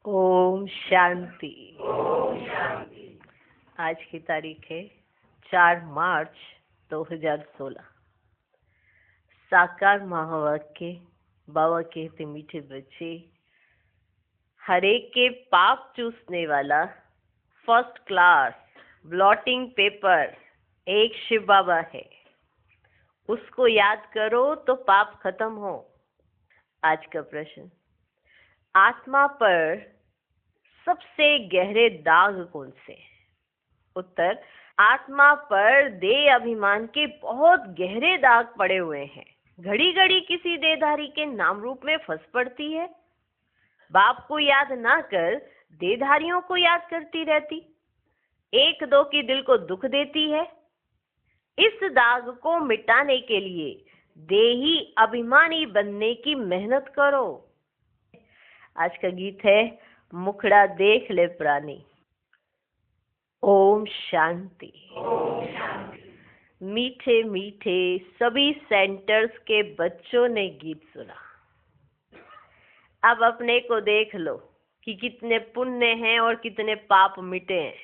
ओम शांति। आज की तारीख है 4 मार्च 2016। साकार महावाक्य बाबा कहते मीठे बच्चे, हर एक के पाप चूसने वाला फर्स्ट क्लास ब्लॉटिंग पेपर एक शिव बाबा है। उसको याद करो तो पाप खत्म हो। आज का प्रश्न, आत्मा पर सबसे गहरे दाग कौन से? उत्तर, आत्मा पर देह अभिमान के बहुत गहरे दाग पड़े हुए हैं। घड़ी घड़ी किसी देहधारी के नाम रूप में फंस पड़ती है। बाप को याद ना कर देहधारियों को याद करती रहती, एक दो की दिल को दुख देती है। इस दाग को मिटाने के लिए देही अभिमानी बनने की मेहनत करो। आज का गीत है मुखड़ा देख ले प्राणी। ओम शांति। मीठे मीठे सभी सेंटर्स के बच्चों ने गीत सुना। अब अपने को देख लो कि कितने पुण्य हैं और कितने पाप मिटे हैं।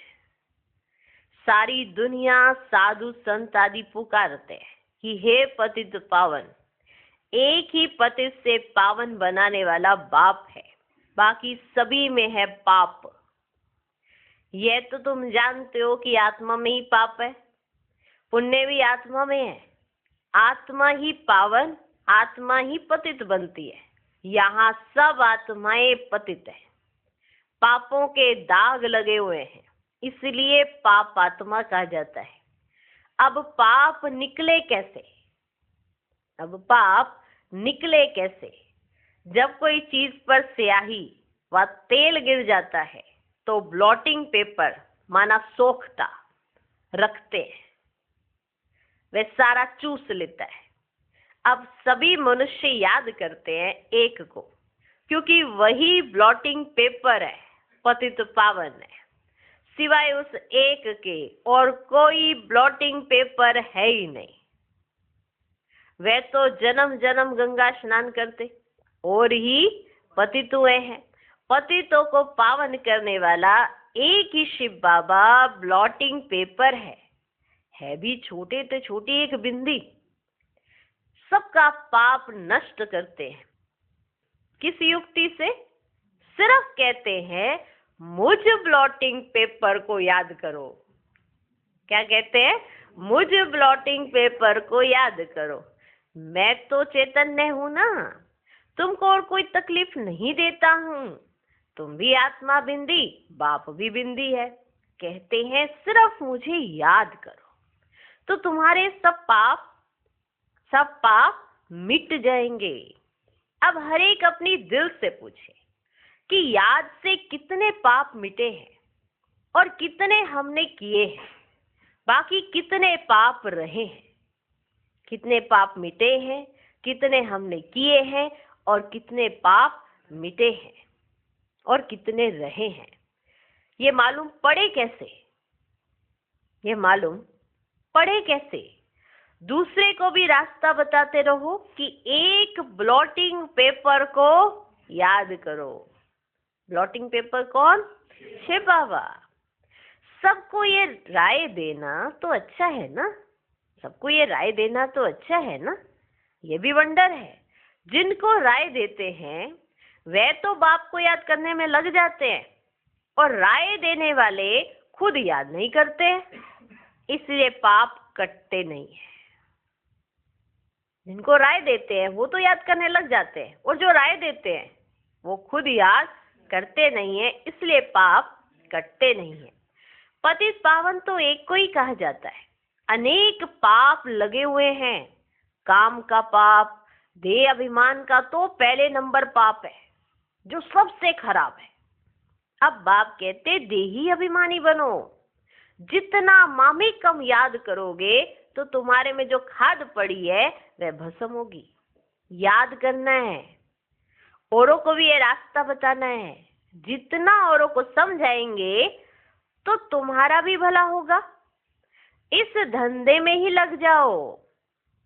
सारी दुनिया साधु संत आदि पुकारते हैं कि हे पतित पावन। एक ही पतित से पावन बनाने वाला बाप है, बाकी सभी में है पाप। यह तो तुम जानते हो कि आत्मा में ही पाप है, पुण्य भी आत्मा में है। आत्मा ही पावन, आत्मा ही पतित बनती है। यहाँ सब आत्माएं पतित है, पापों के दाग लगे हुए हैं, इसलिए पाप आत्मा कहा जाता है। अब पाप निकले कैसे? अब पाप निकले कैसे? जब कोई चीज पर स्याही व तेल गिर जाता है तो ब्लॉटिंग पेपर माना सोखता रखते हैं, वह सारा चूस लेता है। अब सभी मनुष्य याद करते हैं एक को, क्योंकि वही ब्लॉटिंग पेपर है, पतित पावन है। सिवाय उस एक के और कोई ब्लॉटिंग पेपर है ही नहीं। वे तो जन्म जन्म गंगा स्नान करते और ही पतित हुए हैं। पतितों को पावन करने वाला एक ही शिव बाबा ब्लॉटिंग पेपर है भी छोटे तो छोटी एक बिंदी। सबका पाप नष्ट करते हैं। किस युक्ति से? सिर्फ कहते हैं मुझ ब्लॉटिंग पेपर को याद करो। क्या कहते हैं? मुझ ब्लॉटिंग पेपर को याद करो। मैं तो चैतन्य हूं ना, तुमको और कोई तकलीफ नहीं देता हूं। तुम भी आत्मा बिंदी, बाप भी बिंदी है। कहते हैं सिर्फ मुझे याद करो तो तुम्हारे सब पाप मिट जाएंगे। अब हर एक अपनी दिल से पूछे कि याद से कितने पाप मिटे हैं और कितने हमने किए हैं, बाकी कितने पाप रहे हैं। कितने पाप मिटे हैं, कितने हमने किए हैं और कितने पाप मिटे हैं और कितने रहे हैं। ये मालूम पड़े कैसे? ये मालूम पड़े कैसे? दूसरे को भी रास्ता बताते रहो कि एक ब्लॉटिंग पेपर को याद करो। ब्लॉटिंग पेपर कौन? शिव बाबा। सबको ये राय देना तो अच्छा है ना, सबको ये राय देना तो अच्छा है ना। ये भी वंडर है, जिनको राय देते हैं वे तो बाप को याद करने में लग जाते हैं और राय देने वाले खुद याद नहीं करते, इसलिए पाप कटते नहीं है। जिनको राय देते हैं वो तो याद करने लग जाते हैं और जो राय देते हैं वो खुद याद करते नहीं है, इसलिए पाप कटते नहीं है। पतित पावन तो एक को ही कहा जाता है। अनेक पाप लगे हुए हैं। काम का पाप, देह अभिमान का तो पहले नंबर पाप है, जो सबसे खराब है। अब बाप कहते देही अभिमानी बनो। जितना मामी कम याद करोगे तो तुम्हारे में जो खाद पड़ी है वह भस्म होगी। याद करना है, औरों को भी ये रास्ता बताना है। जितना औरों को समझाएंगे तो तुम्हारा भी भला होगा। इस धंधे में ही लग जाओ,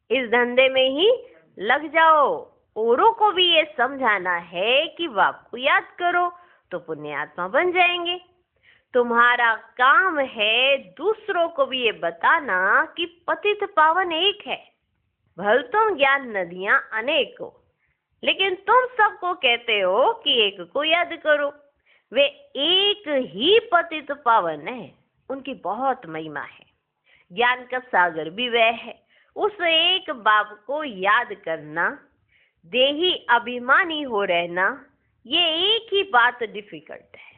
इस धंधे में ही लग जाओ। औरों को भी ये समझाना है कि बाप को याद करो तो पुण्य आत्मा बन जाएंगे। तुम्हारा काम है दूसरों को भी ये बताना कि पतित पावन एक है। भल तुम ज्ञान नदियां अनेक हो, लेकिन तुम सबको कहते हो कि एक को याद करो। वे एक ही पतित पावन है, उनकी बहुत महिमा है। ज्ञान का सागर भी वह है। उस एक बाप को याद करना, देही अभिमानी हो रहना, ये एक ही बात डिफिकल्ट है।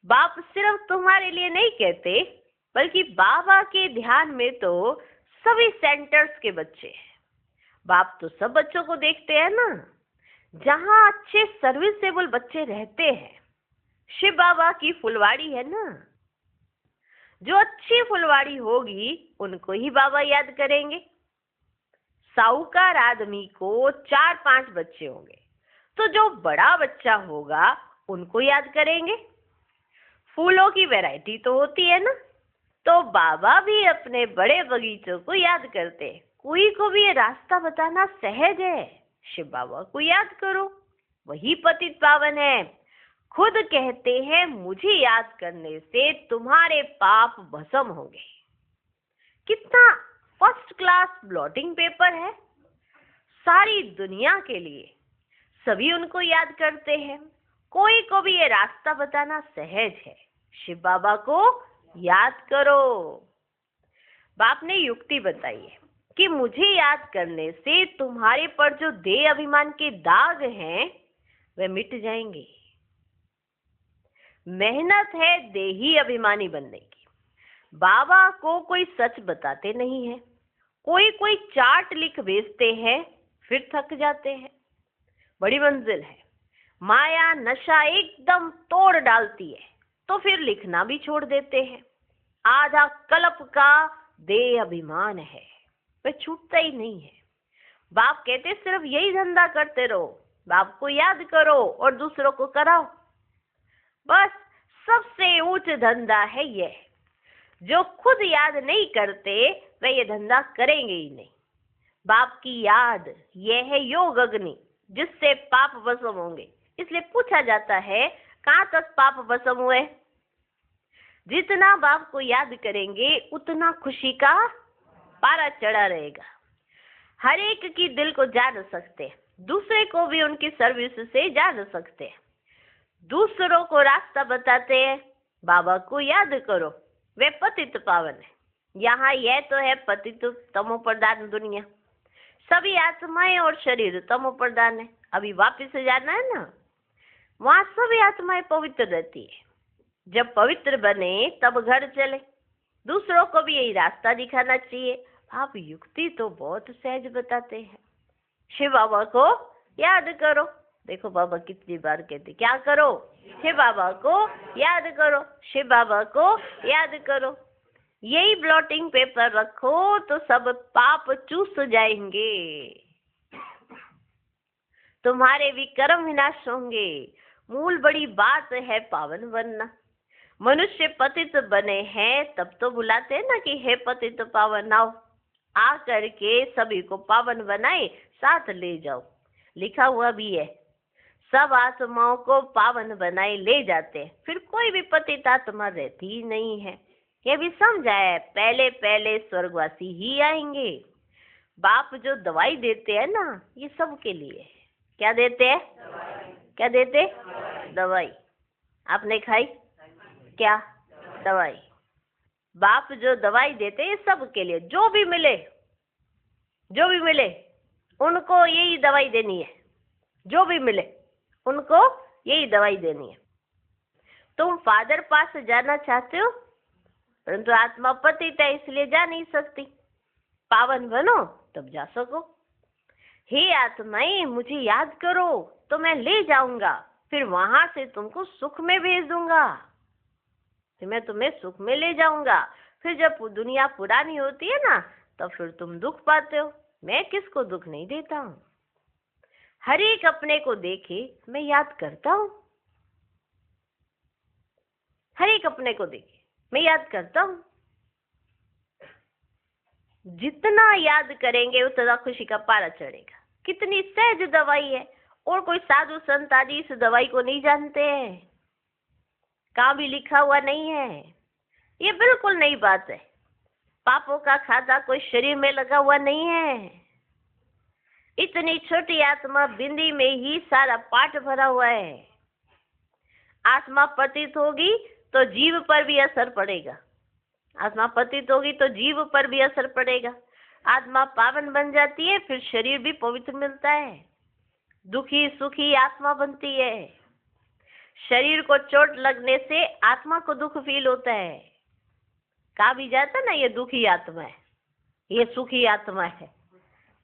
बाप सिर्फ तुम्हारे लिए नहीं कहते, बल्कि बाबा के ध्यान में तो सभी सेंटर्स के बच्चे हैं। बाप तो सब बच्चों को देखते हैं ना। जहां अच्छे सर्विसेबल बच्चे रहते हैं, शिव बाबा की फुलवाड़ी है ना, जो अच्छी फुलवाड़ी होगी उनको ही बाबा याद करेंगे। साहूकार आदमी को 4-5 बच्चे होंगे, तो जो बड़ा बच्चा होगा उनको याद करेंगे। फूलों की वैरायटी तो होती है ना, तो बाबा भी अपने बड़े बगीचों को याद करते हैं। कोई को भी ये रास्ता बताना सहज है, शिव बाबा को याद करो, वही पतित पावन है। खुद कहते हैं मुझे याद करने से तुम्हारे पाप भस्म होंगे। कितना फर्स्ट क्लास ब्लॉटिंग पेपर है सारी दुनिया के लिए। सभी उनको याद करते हैं। कोई को भी ये रास्ता बताना सहज है, शिव बाबा को याद करो। बाप ने युक्ति बताई है कि मुझे याद करने से तुम्हारे पर जो देह अभिमान के दाग हैं वे मिट जाएंगे। मेहनत है देही अभिमानी बनने की। बाबा को कोई सच बताते नहीं है। कोई चार्ट लिख भेजते हैं, फिर थक जाते हैं। बड़ी मंजिल है। माया नशा एकदम तोड़ डालती है, तो फिर लिखना भी छोड़ देते हैं। आधा कल्प का देह अभिमान है, वह छूटता ही नहीं है। बाप कहते सिर्फ यही धंधा करते रहो, बाप को याद करो और दूसरों को कराओ। बस सबसे ऊंच धंधा है यह। जो खुद याद नहीं करते वे ये धंधा करेंगे ही नहीं। बाप की याद यह है योग अग्नि, जिससे पाप भस्म होंगे। इसलिए पूछा जाता है कहाँ तक पाप भस्म हुए। जितना बाप को याद करेंगे उतना खुशी का पारा चढ़ा रहेगा। हर एक की दिल को जान सकते हैं, दूसरे को भी उनकी सर्विस से जान सकते हैं। दूसरों को रास्ता बताते हैं, बाबा को याद करो, वे पतित पावन है। यहाँ यह तो है पतित तमो प्रधान दुनिया। सभी आत्माएं और शरीर तमो प्रधान है। अभी वापिस जाना है ना, वहां सभी आत्माएं पवित्र रहती है। जब पवित्र बने तब घर चले। दूसरों को भी यही रास्ता दिखाना चाहिए। आप युक्ति तो बहुत सहज बताते हैं। शिव बाबा को याद करो। देखो बाबा कितनी बार कहते क्या करो, शिव बाबा को याद करो, शिव बाबा को याद करो। यही ब्लॉटिंग पेपर रखो तो सब पाप चूस जाएंगे। तुम्हारे विक्रम विनाश होंगे। मूल बड़ी बात है पावन बनना। मनुष्य पतित बने हैं तब तो बुलाते हैं ना कि हे पतित पावन आओ, आ करके सभी को पावन बनाए, साथ ले जाओ। लिखा हुआ भी है, सब आत्माओं को पावन बनाए ले जाते हैं, फिर कोई भी पतित आत्मा रहती ही नहीं है। ये भी समझाया है, पहले पहले स्वर्गवासी ही आएंगे। बाप जो दवाई देते हैं ना, ये सबके लिए है। क्या देते हैं? क्या देते? दवाई। आपने खाई क्या? दवाई। बाप जो दवाई देते हैं सबके लिए, जो भी मिले उनको यही दवाई देनी है। जो भी मिले उनको यही दवाई देनी है। तुम फादर पास जाना चाहते हो, परंतु आत्मा पतित है इसलिए जा नहीं सकती। पावन बनो तब जा सको। हे आत्माएं मुझे याद करो तो मैं ले जाऊंगा, फिर वहां से तुमको सुख में भेज दूंगा। फिर मैं तुम्हें सुख में ले जाऊंगा। फिर जब दुनिया पुरानी होती है ना, तब फिर तुम दुख पाते हो। मैं किसको दुख नहीं देता हूँ। हर एक अपने को देखे मैं याद करता हूँ। हर एक अपने को देखे मैं याद करता हूँ। जितना याद करेंगे उतना खुशी का पारा चढ़ेगा। कितनी सहज दवाई है। और कोई साधु संत आदि इस दवाई को नहीं जानते हैं, कहाँ भी लिखा हुआ नहीं है। ये बिल्कुल नई बात है। पापों का खाता कोई शरीर में लगा हुआ नहीं है। इतनी छोटी आत्मा बिंदी में ही सारा पाठ भरा हुआ है। आत्मा पतित होगी तो जीव पर भी असर पड़ेगा। आत्मा पतित होगी तो जीव पर भी असर पड़ेगा। आत्मा पावन बन जाती है, फिर शरीर भी पवित्र मिलता है। दुखी सुखी आत्मा बनती है। शरीर को चोट लगने से आत्मा को दुख फील होता है। कहा भी जाता ना ये दुखी आत्मा है, ये सुखी आत्मा है।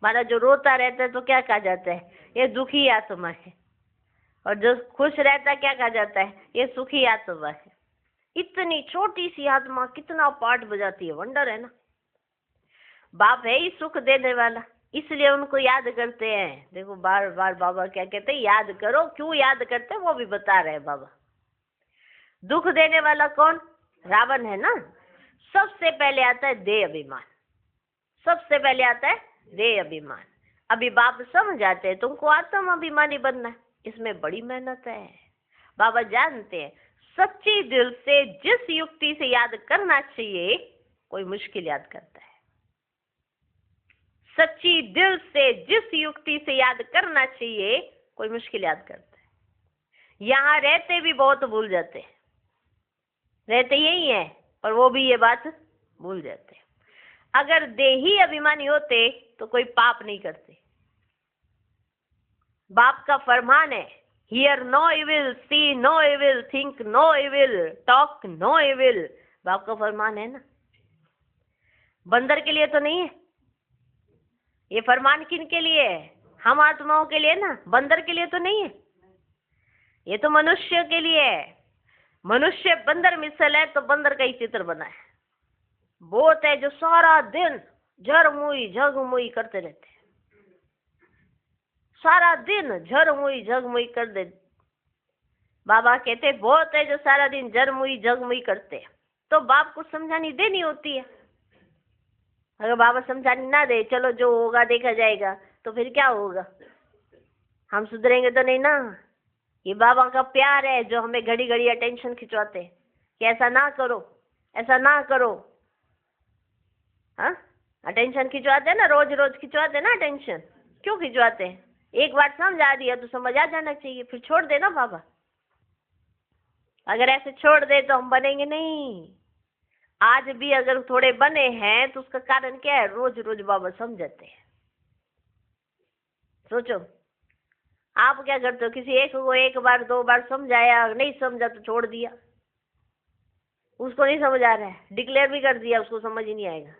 माना जो रोता रहता है तो क्या कहा जाता है, ये दुखी आत्मा है। और जो खुश रहता है क्या कहा जाता है, ये सुखी आत्मा है। इतनी छोटी सी आत्मा कितना पाठ बजाती है, वंडर है ना। बाप है ही सुख देने वाला, इसलिए उनको याद करते हैं। देखो बार बार बाबा क्या कहते हैं, याद करो। क्यों याद करते हैं वो भी बता रहे हैं बाबा। दुख देने वाला कौन, रावण है ना। सबसे पहले आता है देह अभिमान, सबसे पहले आता है देह अभिमान। अभी बाप समझ आते हैं तुमको आत्म अभिमानी बनना है, इसमें बड़ी मेहनत है। बाबा जानते हैं सच्ची दिल से जिस युक्ति से याद करना चाहिए, कोई मुश्किल याद करता है। सच्ची दिल से जिस युक्ति से याद करना चाहिए, कोई मुश्किल याद करता है। यहाँ रहते भी बहुत भूल जाते हैं, रहते यही है और वो भी ये बात भूल जाते हैं। अगर देही अभिमानी होते तो कोई पाप नहीं करते। बाप का फरमान है, hear no evil, see no evil, think no evil, talk no evil. बाप का फरमान है ना। बंदर के लिए तो नहीं है ये फरमान। किन के लिए है, हम आत्माओं के लिए ना, बंदर के लिए तो नहीं है। ये तो मनुष्य के लिए है। मनुष्य बंदर मिसल है तो बंदर का ही चित्र बना है। बहुत है जो सारा दिन झरमुई झगमुई करते रहते हैं, सारा दिन झरमुई झगमुई कर दे। बाबा कहते बहुत है जो सारा दिन झरमुई झगमुई करते हैं। तो बाप को समझानी देनी होती है। अगर बाबा समझानी ना दे, चलो जो होगा देखा जाएगा, तो फिर क्या होगा, हम सुधरेंगे तो नहीं ना। ये बाबा का प्यार है जो हमें घड़ी घड़ी अटेंशन खिंचवाते हैं कि ऐसा ना करो, ऐसा ना करो। हाँ, अटेंशन खिंचवाते हैं ना, रोज रोज खिंचवाते हैं ना अटेंशन। क्यों खिंचवाते हैं, एक बार समझा दिया तो समझ आ जाना चाहिए, फिर छोड़ देना बाबा। अगर ऐसे छोड़ दे तो हम बनेंगे नहीं। आज भी अगर थोड़े बने हैं तो उसका कारण क्या है, रोज रोज बाबा समझाते हैं। सोचो आप क्या करते हो, किसी एक को एक बार दो बार समझाया, नहीं समझा तो छोड़ दिया। उसको नहीं समझ आ रहा है, डिक्लेयर भी कर दिया, उसको समझ ही नहीं आएगा।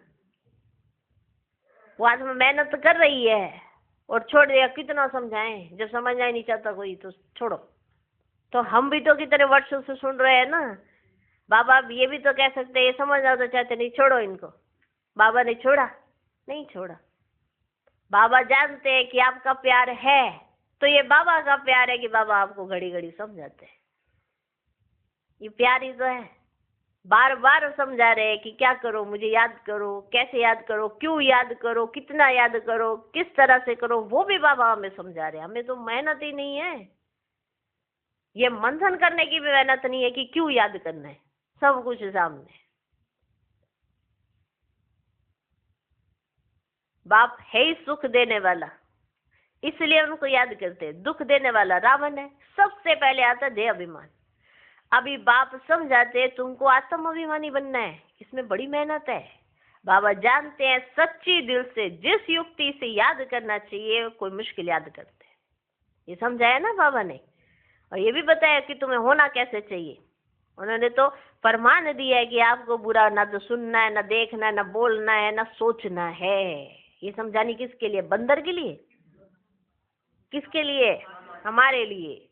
वो आज में मेहनत कर रही है और छोड़ दिया। कितना समझाएं, जब समझना ही नहीं चाहता कोई तो छोड़ो। तो हम भी तो कितने वर्षों से सुन रहे हैं ना। बाबा अब ये भी तो कह सकते हैं, ये समझना तो चाहते नहीं, छोड़ो इनको। बाबा ने छोड़ा नहीं, छोड़ा। बाबा जानते हैं कि आपका प्यार है, तो ये बाबा का प्यार है कि बाबा आपको घड़ी घड़ी समझाते हैं। ये प्यार ही तो है। बार बार समझा रहे हैं कि क्या करो, मुझे याद करो, कैसे याद करो, क्यों याद करो, कितना याद करो, किस तरह से करो, वो भी बाबा हमें समझा रहे हैं। हमें तो मेहनत ही नहीं है, ये मंथन करने की भी मेहनत नहीं है कि क्यों याद करना है, सब कुछ सामने। बाप है ही सुख देने वाला, इसलिए उनको याद करते हैं। दुख देने वाला रावण है। सबसे पहले आता है देह अभिमान। अभी बाप समझाते हैं तुमको आत्म अभिमानी बनना है, इसमें बड़ी मेहनत है। बाबा जानते हैं सच्ची दिल से जिस युक्ति से याद करना चाहिए, कोई मुश्किल याद करते हैं। ये समझाया ना बाबा ने, और ये भी बताया कि तुम्हें होना कैसे चाहिए। उन्होंने तो फरमान दिया है कि आपको बुरा ना तो सुनना है, ना देखना है, ना बोलना है, ना सोचना है। ये समझानी किसके लिए, बंदर के लिए, किसके लिए, हमारे लिए।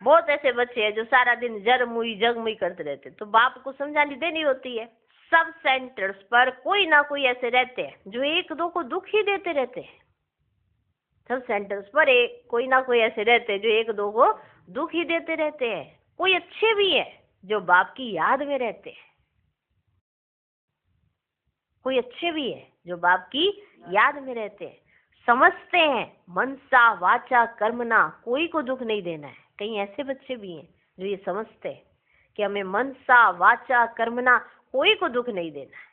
बहुत ऐसे बच्चे हैं जो सारा दिन जरमुई जगमुई करते रहते, तो बाप को समझानी देनी होती है। सब सेंटर्स पर कोई ना कोई ऐसे रहते हैं जो एक दो को दुख ही देते रहते हैं। सब सेंटर्स पर कोई ना कोई ऐसे रहते हैं जो एक दो को दुख ही देते रहते हैं। कोई अच्छे भी है जो बाप की याद में रहते हैं, कोई अच्छे भी है जो बाप की याद में रहते हैं। समझते हैं मनसा वाचा कर्मणा, कोई को दुख नहीं देना है। कई ऐसे बच्चे भी हैं जो ये समझते हैं कि हमें मनसा वाचा कर्मणा कोई को दुख नहीं देना है।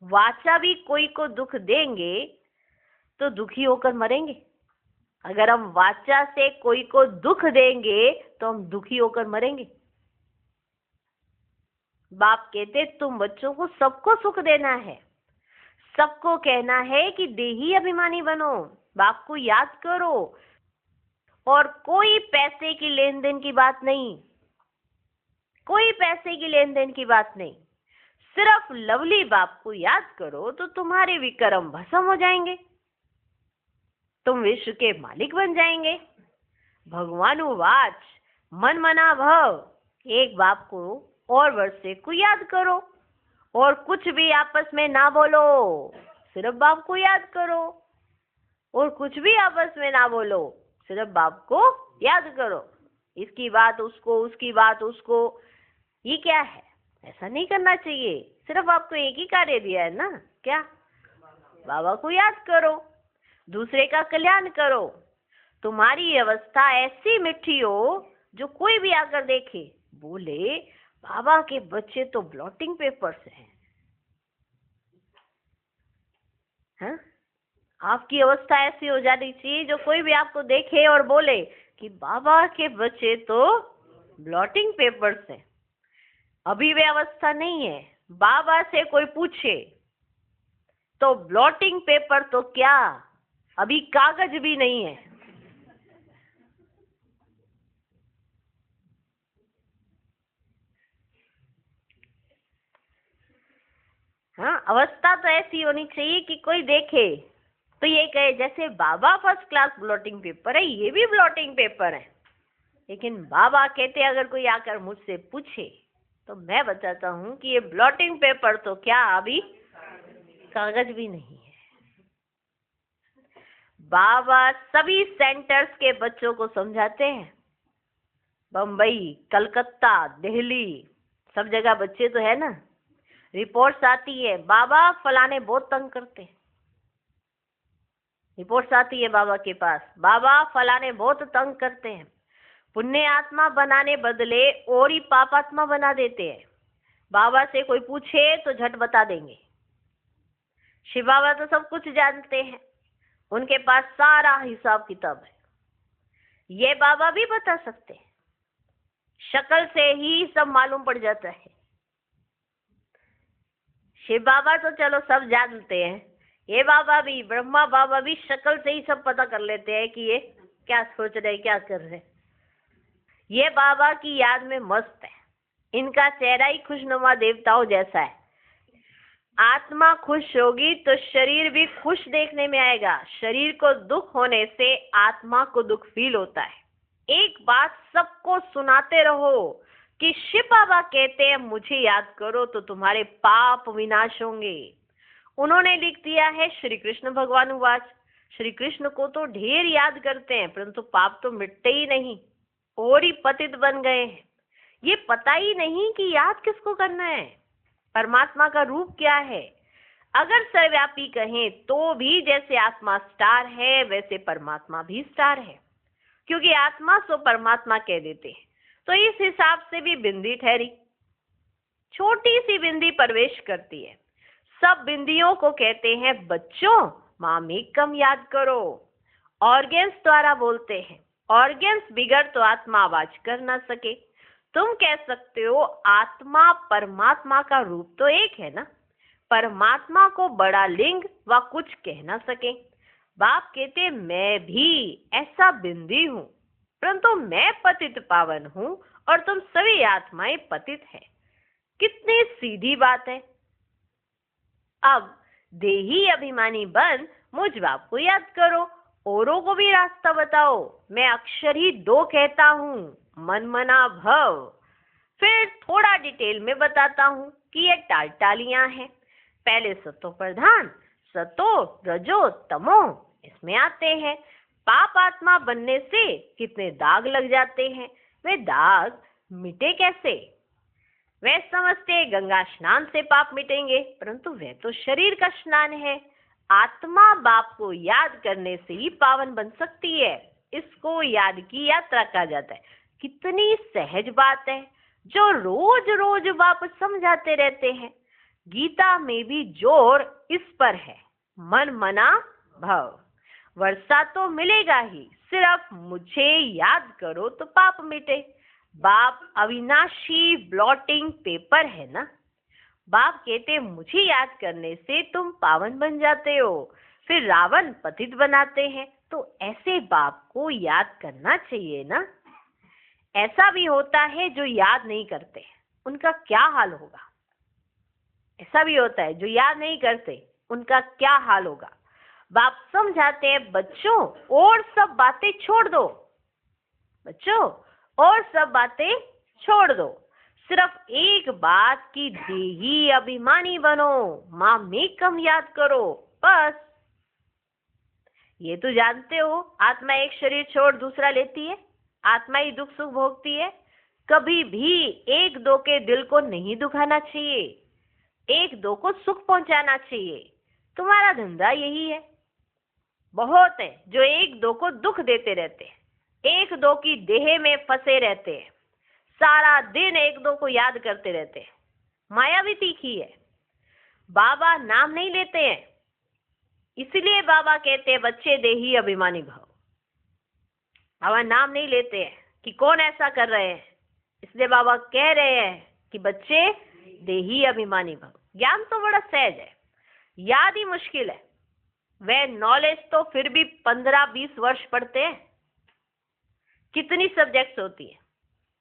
वाचा भी कोई को दुख देंगे तो दुखी होकर मरेंगे। अगर हम वाचा से कोई को दुख देंगे तो हम दुखी होकर मरेंगे। बाप कहते तुम बच्चों को सबको सुख देना है, सबको कहना है कि देही अभिमानी बनो, बाप को याद करो, और कोई पैसे की लेन देन की बात नहीं, कोई पैसे की लेन देन की बात नहीं। सिर्फ लवली बाप को याद करो तो तुम्हारे विक्रम भस्म हो जाएंगे, तुम विश्व के मालिक बन जाएंगे। भगवान वाच मन मना भव, एक बाप को और वर्षे को याद करो और कुछ भी आपस में ना बोलो, सिर्फ बाप को याद करो और कुछ भी आपस में ना बोलो, सिर्फ बाप को याद करो। इसकी बात उसको, उसकी बात उसको, ये क्या है? ऐसा नहीं करना चाहिए। सिर्फ आपको एक ही कार्य दिया है ना, क्या? बाबा को याद करो, दूसरे का कल्याण करो। तुम्हारी अवस्था ऐसी मीठी हो जो कोई भी आकर देखे बोले बाबा के बच्चे तो ब्लॉटिंग पेपर से हैं। हाँ? आपकी अवस्था ऐसी हो जानी चाहिए जो कोई भी आपको देखे और बोले कि बाबा के बच्चे तो ब्लॉटिंग पेपर से। अभी वे अवस्था नहीं है। बाबा से कोई पूछे तो ब्लॉटिंग पेपर तो क्या, अभी कागज भी नहीं है। हाँ, अवस्था तो ऐसी होनी चाहिए कि कोई देखे तो ये कहे जैसे बाबा फर्स्ट क्लास ब्लॉटिंग पेपर है, ये भी ब्लॉटिंग पेपर है। लेकिन बाबा कहते अगर कोई आकर मुझसे पूछे तो मैं बताता हूँ कि ये ब्लॉटिंग पेपर तो क्या, अभी कागज भी नहीं है। बाबा सभी सेंटर्स के बच्चों को समझाते हैं। बम्बई, कलकत्ता, दिल्ली, सब जगह बच्चे तो है ना। रिपोर्ट्स आती है बाबा फलाने बहुत तंग करते हैं। रिपोर्ट्स आती है बाबा के पास, बाबा फलाने बहुत तंग करते हैं, पुण्य आत्मा बनाने बदले और ही पापात्मा बना देते हैं। बाबा से कोई पूछे तो झट बता देंगे। शिव बाबा तो सब कुछ जानते हैं, उनके पास सारा हिसाब किताब है। ये बाबा भी बता सकते हैं, शक्ल से ही सब मालूम पड़ जाता है। शिव बाबा तो चलो सब जानते हैं, ये बाबा भी, ब्रह्मा बाबा भी शक्ल से ही सब पता कर लेते हैं कि ये क्या सोच रहे, क्या कर रहे। ये बाबा की याद में मस्त है, इनका चेहरा ही खुशनुमा देवताओं जैसा है। आत्मा खुश होगी तो शरीर भी खुश देखने में आएगा। शरीर को दुख होने से आत्मा को दुख फील होता है। एक बात सबको सुनाते रहो कि शिव बाबा कहते हैं मुझे याद करो तो तुम्हारे पाप विनाश होंगे। उन्होंने लिख दिया है श्री कृष्ण भगवान वाच, श्री कृष्ण को तो ढेर याद करते हैं परंतु पाप तो मिटते ही नहीं और ही पतित बन गए हैं। ये पता ही नहीं कि याद किसको करना है, परमात्मा का रूप क्या है। अगर सर्वव्यापी कहें तो भी जैसे आत्मा स्टार है वैसे परमात्मा भी स्टार है, क्योंकि आत्मा सो परमात्मा कह देते हैं। तो इस हिसाब से भी बिंदी ठहरी, छोटी सी बिंदी प्रवेश करती है। सब बिंदियों को कहते हैं बच्चों मामेकम याद करो। ऑर्गेन्स द्वारा बोलते हैं, ऑर्गेन्स बिगड़ तो आत्मा आवाज कर ना सके। तुम कह सकते हो आत्मा परमात्मा का रूप तो एक है ना, परमात्मा को बड़ा लिंग व कुछ कह ना सके। बाप कहते मैं भी ऐसा बिंदी हूँ, परंतु मैं पतित पावन हूँ और तुम सभी आत्माएं पतित है। कितनी सीधी बात है। अब देही अभिमानी बन मुझ बाप को याद करो, औरों को भी रास्ता बताओ। मैं अक्षर ही दो कहता हूँ, मन मना भव। फिर थोड़ा डिटेल में बताता हूँ कि ये टालियां हैं। पहले सतो प्रधान, सतो रजो तमो इसमें आते हैं। पाप आत्मा बनने से कितने दाग लग जाते हैं, वे दाग मिटे कैसे? वे समझते गंगा स्नान से पाप मिटेंगे, परंतु वह तो शरीर का स्नान है। आत्मा बाप को याद करने से ही पावन बन सकती है। इसको याद की यात्रा कहा जाता है। कितनी सहज बात है जो रोज रोज बाप समझाते रहते हैं। गीता में भी जोर इस पर है, मन मना भव। वर्षा तो मिलेगा ही, सिर्फ मुझे याद करो तो पाप मिटे। बाप अविनाशी ब्लॉटिंग पेपर है ना। बाप कहते मुझे याद करने से तुम पावन बन जाते हो। फिर रावण पतित बनाते हैं, तो ऐसे बाप को याद करना चाहिए ना। ऐसा भी होता है जो याद नहीं करते, उनका क्या हाल होगा। ऐसा भी होता है जो याद नहीं करते, उनका क्या हाल होगा। बाप समझाते हैं, बच्चों और सब बातें छोड़ दो। बच्चों और सब बातें छोड़ दो, सिर्फ एक बात की देही अभिमानी बनो, माँ में कम याद करो, बस। ये तो जानते हो, आत्मा एक शरीर छोड़ दूसरा लेती है, आत्मा ही दुख सुख भोगती है। कभी भी एक दो के दिल को नहीं दुखाना चाहिए, एक दो को सुख पहुंचाना चाहिए। तुम्हारा धंधा यही है। बहुत है जो एक दो को दुख देते रहते हैं, एक दो की देह में फंसे रहते हैं, सारा दिन एक दो को याद करते रहते हैं। माया भी तीखी है। बाबा नाम नहीं लेते हैं, इसलिए बाबा कहते हैं बच्चे देही अभिमानी भव। बाबा नाम नहीं लेते हैं कि कौन ऐसा कर रहे हैं, इसलिए बाबा कह रहे हैं कि बच्चे देही अभिमानी भव। ज्ञान तो बड़ा सहज है, याद ही मुश्किल है। वह नॉलेज तो फिर भी 15-20 वर्ष पढ़ते हैं। कितनी सब्जेक्ट्स होती है,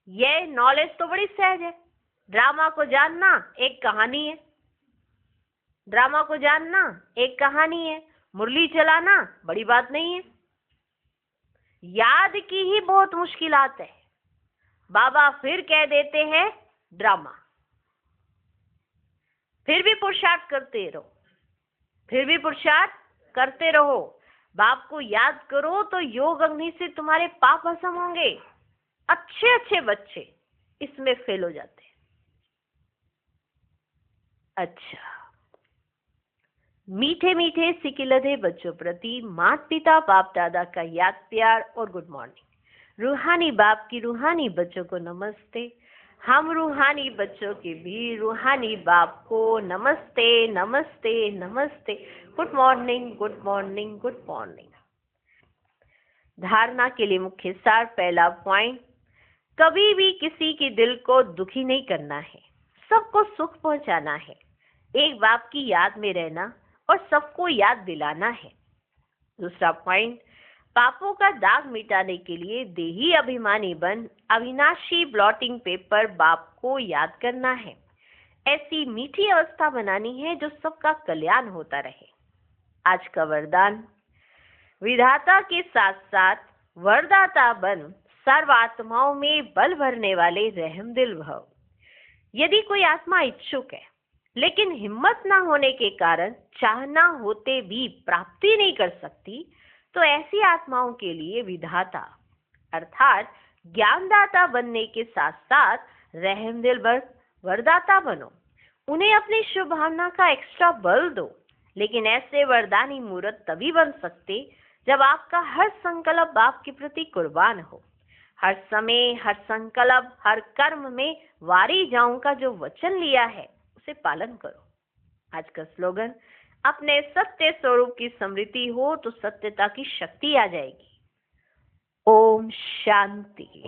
यह नॉलेज तो बड़ी सहज है। ड्रामा को जानना एक कहानी है, ड्रामा को जानना एक कहानी है। मुरली चलाना बड़ी बात नहीं है। याद की ही बहुत मुश्किलात है। बाबा फिर कह देते हैं ड्रामा। फिर भी पुरुषार्थ करते रहो, फिर भी पुरुषार्थ करते रहो। बाप को याद करो तो योग अग्नि से तुम्हारे पाप भस्म होंगे। अच्छे अच्छे बच्चे इसमें फेल हो जाते हैं। अच्छा, मीठे मीठे सिकिलधे बच्चों प्रति माता पिता बाप दादा का याद प्यार और गुड मॉर्निंग। रूहानी बाप की रूहानी बच्चों को नमस्ते। हम रूहानी बच्चों के भी रूहानी बाप को नमस्ते नमस्ते नमस्ते। Good morning good morning good morning. धारणा के लिए मुख्य सार। पहला पॉइंट, कभी भी किसी के दिल को दुखी नहीं करना है, सबको सुख पहुंचाना है। एक बाप की याद में रहना और सबको याद दिलाना है। दूसरा पॉइंट, पापों का दाग मिटाने के लिए देही अभिमानी बन अविनाशी ब्लॉटिंग पेपर बाप को याद करना है। ऐसी मीठी अवस्था बनानी है जो सबका कल्याण होता रहे। आज का वरदान, विधाता के साथ साथ वरदाता बन सर्व आत्माओं में बल भरने वाले रहमदिल भव। यदि कोई आत्मा इच्छुक है लेकिन हिम्मत ना होने के कारण चाहना होते भी प्राप्ति नहीं कर सकती, तो ऐसी आत्माओं के लिए विधाता अर्थात ज्ञानदाता बनने के साथ साथ रहमदिल वरदाता बनो। उन्हें अपनी शुभ भावना का एक्स्ट्रा बल दो। लेकिन ऐसे वरदानी मूर्त तभी बन सकते जब आपका हर संकल्प बाप के प्रति कुर्बान हो। हर समय, हर संकल्प, हर कर्म में वारी जाऊं का जो वचन लिया है उसे पालन करो। आज का स्लोगन, अपने सत्य स्वरूप की स्मृति हो तो सत्यता की शक्ति आ जाएगी। ओम शांति।